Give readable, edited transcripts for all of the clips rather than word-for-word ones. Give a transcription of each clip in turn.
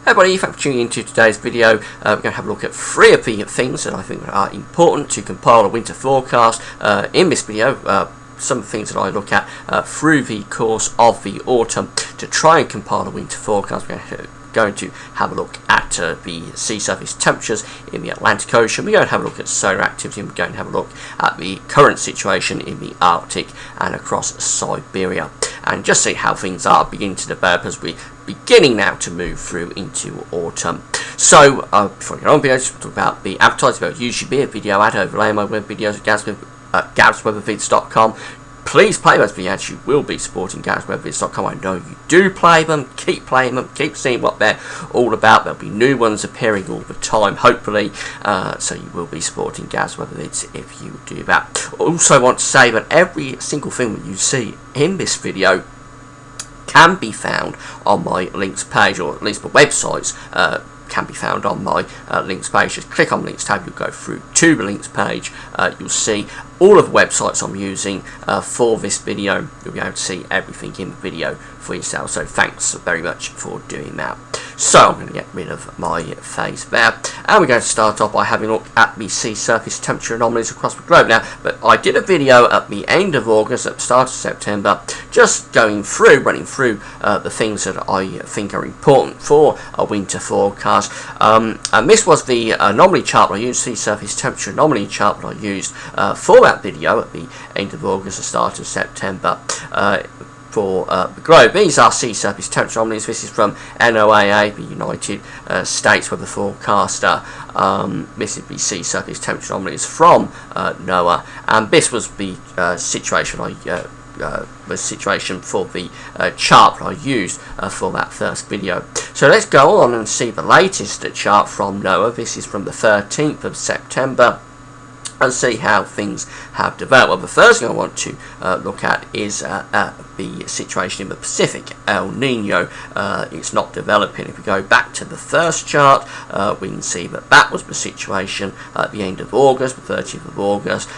Hey everybody, thanks for tuning into today's video. We're going to have a look at 3 of the things that I think are important to compile a winter forecast. In this video, some of the things that I look at through the course of the autumn to try and compile a winter forecast. We're going to have a look at the sea surface temperatures in the Atlantic Ocean. We're going to have a look at solar activity, and we're going to have a look at the current situation in the Arctic and across Siberia, and just see how things are beginning to develop as we beginning now to move through into autumn. So before I get on, videos, we'll talk about the advertising. There will usually be a video ad overlaying my web videos at gavsweathervids.com. Please play those videos. You will be supporting gavsweathervids.com. I know you do play them. Keep playing them. Keep seeing what they're all about. There'll be new ones appearing all the time, hopefully. So you will be supporting gavsweathervids if you do that. Also want to say that every single thing that you see in this video can be found on my links page, or at least the websites can be found on my links page. Just click on the links tab, you'll go through to the links page. You'll see all of the websites I'm using for this video. You'll be able to see everything in the video for yourself, so thanks very much for doing that. So I'm going to get rid of my face there, and we're going to start off by having a look at the sea surface temperature anomalies across the globe now. But I did a video at the end of August, at the start of September, just running through the things that I think are important for a winter forecast. And this was the anomaly chart I used, sea surface temperature anomaly chart that I used for that video at the end of August, the start of September. For the globe. These are sea surface temperature anomalies. This is from NOAA, the United States Weather Forecaster. This is the sea surface temperature anomalies from NOAA, and this was the situation for the chart that I used for that first video. So let's go on and see the latest chart from NOAA. This is from the 13th of September. And see how things have developed. Well, the first thing I want to look at is the situation in the Pacific. El Nino, it's not developing. If we go back to the first chart, we can see that that was the situation at the end of August, the 30th of August,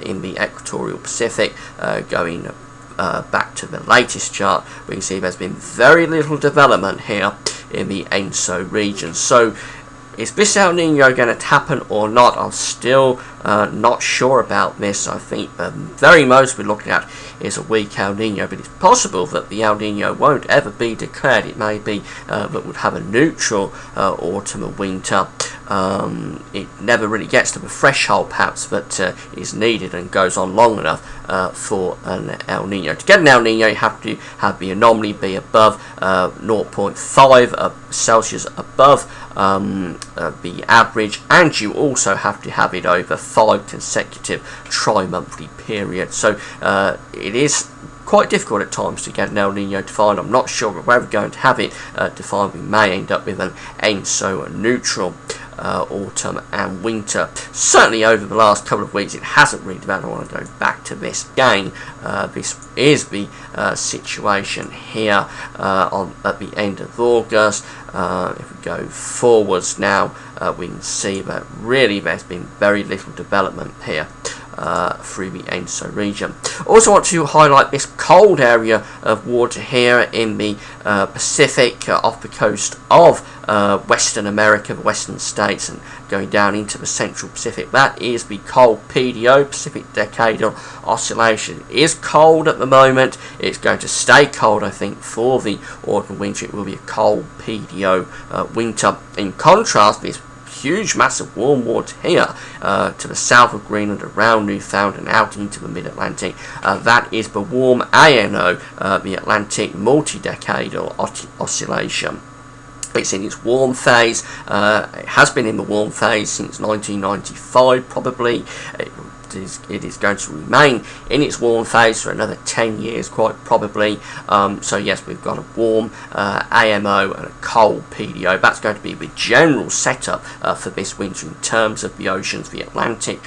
in the equatorial Pacific. Going back to the latest chart, we can see there's been very little development here in the ENSO region. So is this El Nino going to happen or not? I'm still not sure about this. I think the very most we're looking at is a weak El Nino, but it's possible that the El Nino won't ever be declared. It may be that we'll have a neutral autumn or winter. It never really gets to the threshold perhaps that is needed and goes on long enough for an El Nino. To get an El Nino, you have to have the anomaly be above 0.5 Celsius above the average, and you also have to have it over 5 consecutive tri-monthly periods. So it is quite difficult at times to get an El Nino defined. I'm not sure where we're going to have it defined. We may end up with an ENSO neutral autumn and winter. Certainly over the last couple of weeks it hasn't really developed. I want to go back to this again. This is the situation here at the end of August. If we go forwards now, we can see that really there's been very little development here through the ENSO region. Also want to highlight this cold area of water here in the Pacific off the coast of Western America, the western states, and going down into the central Pacific. That is the cold PDO, Pacific Decadal Oscillation. It is cold at the moment. It's going to stay cold, I think, for the autumn winter. It will be a cold PDO winter. In contrast, this huge mass of warm water here to the south of Greenland, around Newfoundland, out into the mid-Atlantic. That is the warm ANO, the Atlantic Multi-Decadal Oscillation. It's in its warm phase. It has been in the warm phase since 1995, probably. It is going to remain in its warm phase for another 10 years, quite probably. So yes, we've got a warm AMO and a cold PDO. That's going to be the general setup for this winter in terms of the oceans. The Atlantic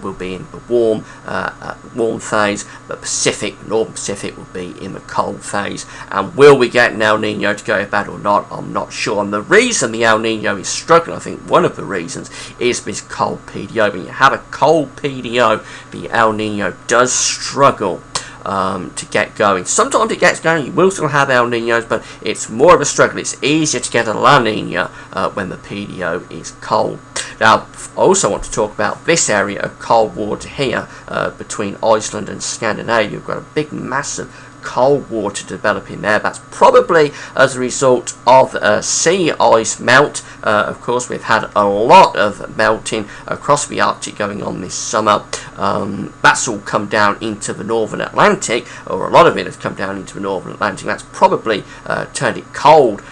will be in the warm phase. The Pacific, Northern Pacific, will be in the cold phase. And will we get an El Nino to go bad or not? I'm not sure. And the reason the El Nino is struggling, I think one of the reasons, is this cold PDO. When you have a cold PDO, the El Nino does struggle to get going. Sometimes it gets going, you will still have El Niños, but it's more of a struggle. It's easier to get a La Niña when the PDO is cold. Now, I also want to talk about this area of cold water here between Iceland and Scandinavia. We've got a big, massive cold water developing there. That's probably as a result of sea ice melt. Of course, we've had a lot of melting across the Arctic going on this summer. That's all come down into the Northern Atlantic, or a lot of it has come down into the Northern Atlantic. That's probably turned it cold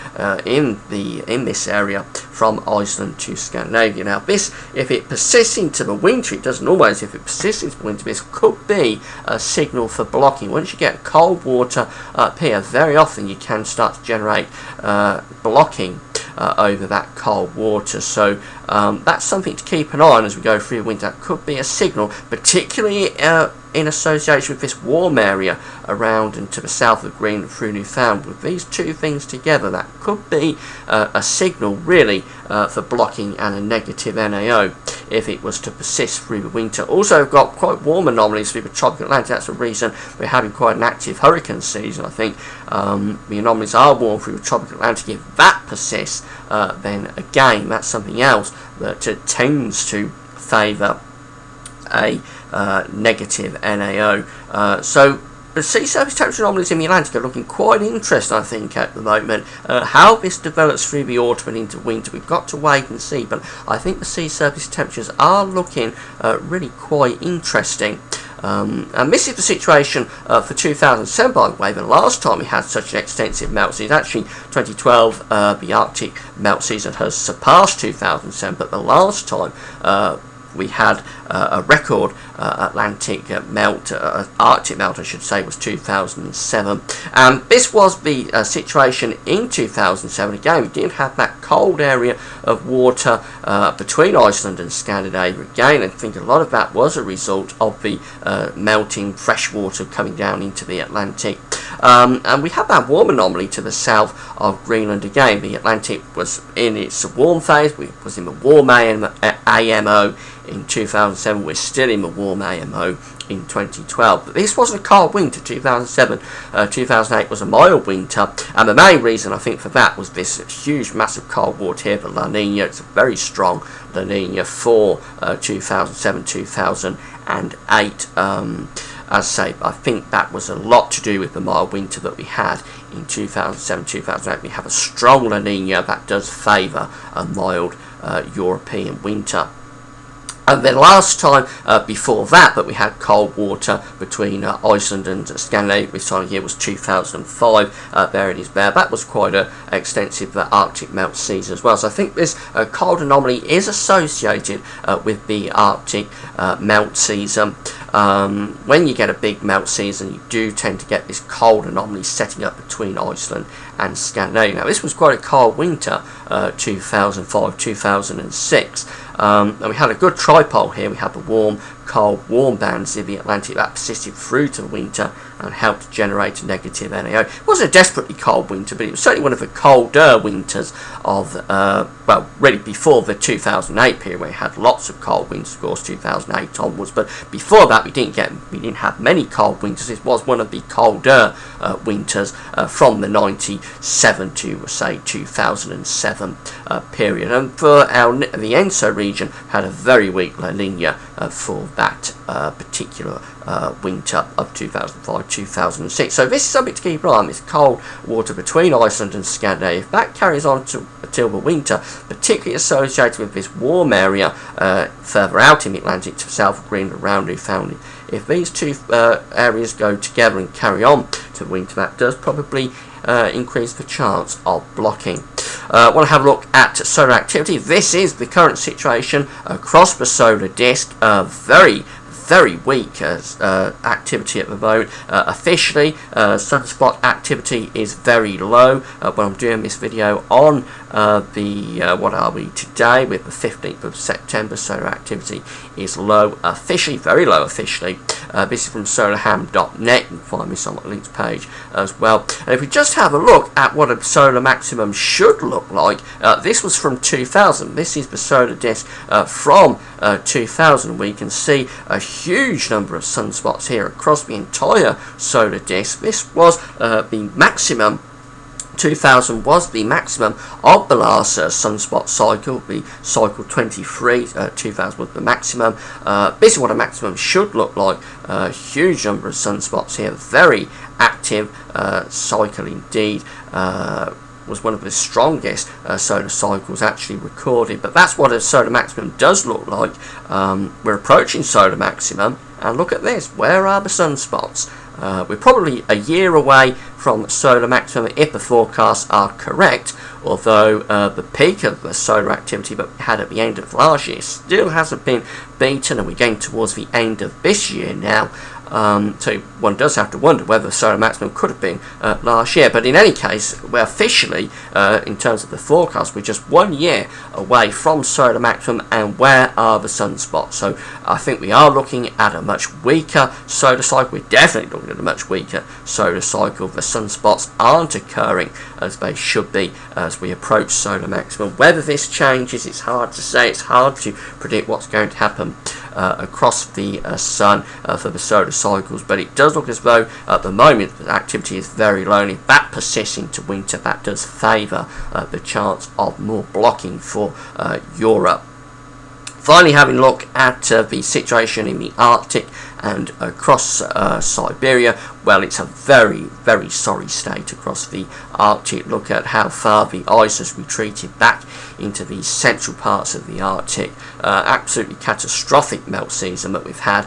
in this area from Iceland to Scandinavia. Now, this, if it persists into the winter, it doesn't always. If it persists into the winter, this could be a signal for blocking. Once you get cold water up here, very often you can start to generate blocking over that cold water. So that's something to keep an eye on as we go through the winter. That could be a signal, particularly in association with this warm area around and to the south of Greenland through Newfoundland. With these two things together, that could be a signal really for blocking and a negative NAO if it was to persist through the winter. Also, we've got quite warm anomalies through the tropical Atlantic. That's the reason we're having quite an active hurricane season. I think the anomalies are warm through the tropical Atlantic. If that persists, then again, that's something else that tends to favour a negative NAO. So the sea surface temperature anomalies in the Atlantic are looking quite interesting, I think, at the moment. How this develops through the autumn and into winter, we've got to wait and see, but I think the sea surface temperatures are looking really quite interesting. And this is the situation for 2007, by the way. The last time we had such an extensive melt season, actually 2012, the Arctic melt season has surpassed 2007, but the last time we had a record Atlantic melt, Arctic melt I should say, was 2007. And this was the situation in 2007. Again, we did have that cold area of water between Iceland and Scandinavia. Again, I think a lot of that was a result of the melting fresh water coming down into the Atlantic. And we had that warm anomaly to the south of Greenland again. The Atlantic was in its warm phase, it was in the warm AMO in 2007. We're still in the warm AMO in 2012. But this wasn't a cold winter. 2007, 2008 was a mild winter, and the main reason I think for that was this huge, massive cold water here, the La Nina. It's a very strong La Nina for 2007, 2008. As I say, I think that was a lot to do with the mild winter that we had in 2007, 2008. We have a strong La Nina that does favour a mild European winter. And then last time before that we had cold water between Iceland and Scandinavia this time of year was 2005. There it is there. That was quite an extensive Arctic melt season as well. So I think this cold anomaly is associated with the Arctic melt season. When you get a big melt season, you do tend to get this cold anomaly setting up between Iceland and Scandinavia. Now, this was quite a cold winter, 2005, 2006. And we had a good tripole here. We had the warm, cold, warm bands in the Atlantic that persisted through to the winter and helped generate a negative NAO. It wasn't a desperately cold winter, but it was certainly one of the colder winters of, well, really before the 2008 period, where we had lots of cold winters, of course, 2008 onwards. But before that, we didn't have many cold winters. It was one of the colder winters from the 97 to, say, 2007 period. And for the ENSO region, had a very weak La Nina for that particular winter of 2005-2006. So this is something to keep an eye on, this cold water between Iceland and Scandinavia. If that carries on until the winter, particularly associated with this warm area further out in the Atlantic to the south of Greenland around Newfoundland, if these two areas go together and carry on to the winter, that does probably increase the chance of blocking. I want to have a look at solar activity. This is the current situation across the solar disk. Very weak activity at the moment. Officially, sunspot activity is very low. When I'm doing this video on what are we today, with the 15th of September, solar activity is low officially, very low officially. This is from solarham.net. You can find this on my links page as well. And if we just have a look at what a solar maximum should look like, this was from 2000. This is the solar disk from 2000. We can see a huge number of sunspots here across the entire solar disk. This was the maximum. 2000 was the maximum of the last sunspot cycle, the cycle 23. 2000 was the maximum. This is what a maximum should look like. A huge number of sunspots here, very active cycle indeed. Was one of the strongest solar cycles actually recorded, but that's what a solar maximum does look like. We're approaching solar maximum, and look at this. Where are the sunspots? We're probably a year away from solar maximum if the forecasts are correct, although the peak of the solar activity that we had at the end of last year still hasn't been beaten, and we're getting towards the end of this year now. So one does have to wonder whether the solar maximum could have been last year. But in any case, we're officially, in terms of the forecast, we're just 1 year away from solar maximum, and where are the sunspots? So I think we are looking at a much weaker solar cycle. We're definitely looking at a much weaker solar cycle. The sunspots aren't occurring as they should be as we approach solar maximum. Whether this changes, it's hard to say. It's hard to predict what's going to happen across the sun for the solar cycles, but it does look as though at the moment the activity is very low, and if that persists into winter, that does favour the chance of more blocking for Europe. Finally, having a look at the situation in the Arctic and across Siberia, well, it's a very, very sorry state across the Arctic. Look at how far the ice has retreated back into the central parts of the Arctic. Absolutely catastrophic melt season that we've had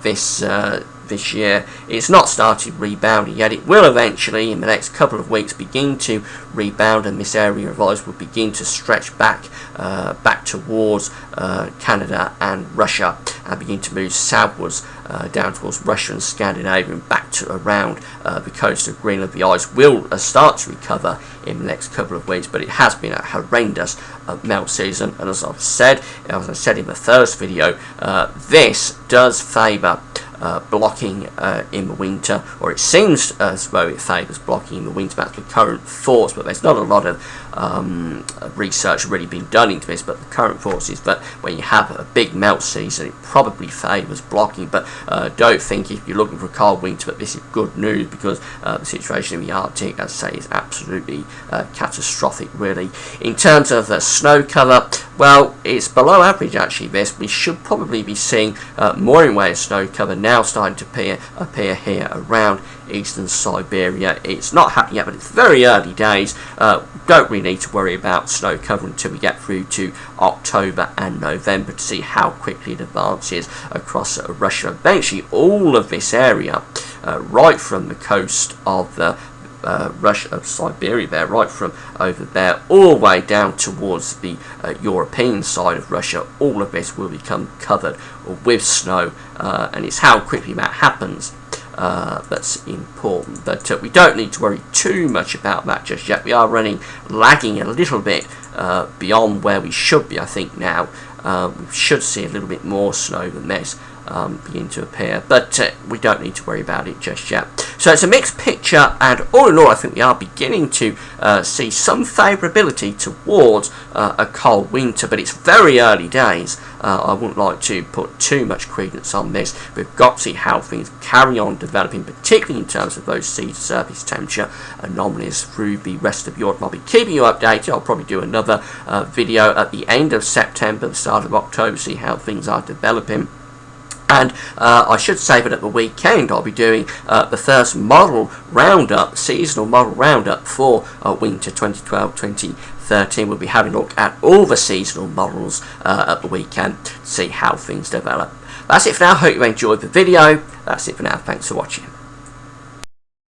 this year. It's not started rebounding yet. It will eventually, in the next couple of weeks, begin to rebound, and this area of ice will begin to stretch back towards Canada and Russia, and begin to move southwards down towards Russia and Scandinavia, and back to around the coast of Greenland. The ice will start to recover in the next couple of weeks, but it has been a horrendous melt season, and as I said in the first video, this does favour blocking in the winter, or it seems as though it favours blocking in the winter. That's the current thoughts, but there's not a lot of research really been done into this. But the current thoughts is that when you have a big melt season, it probably favours blocking. But don't think, if you're looking for a cold winter, that this is good news, because the situation in the Arctic, as I say, is absolutely catastrophic really. In terms of snow cover, well, it's below average actually. We should probably be seeing more in way of snow cover now starting to appear here around eastern Siberia. It's not happening yet, but it's very early days. Don't really need to worry about snow cover until we get through to October and November to see how quickly it advances across Russia. Eventually all of this area, right from the coast of Russia, of Siberia there, right from over there all the way down towards the European side of Russia, all of this will become covered with snow, and it's how quickly that happens that's important. But we don't need to worry too much about that just yet. We are lagging a little bit beyond where we should be, I think now. We should see a little bit more snow than this begin to appear, but we don't need to worry about it just yet. So it's a mixed picture, and all in all I think we are beginning to see some favourability towards a cold winter, but it's very early days. I wouldn't like to put too much credence on this. We've got to see how things carry on developing, particularly in terms of those sea to surface temperature anomalies through the rest of Europe. I'll be keeping you updated. I'll probably do another video at the end of September, the start of October, see how things are developing. And I should say that at the weekend I'll be doing the first model roundup, seasonal model roundup for winter 2012-2013. We'll be having a look at all the seasonal models at the weekend to see how things develop. That's it for now. Hope you enjoyed the video. That's it for now. Thanks for watching.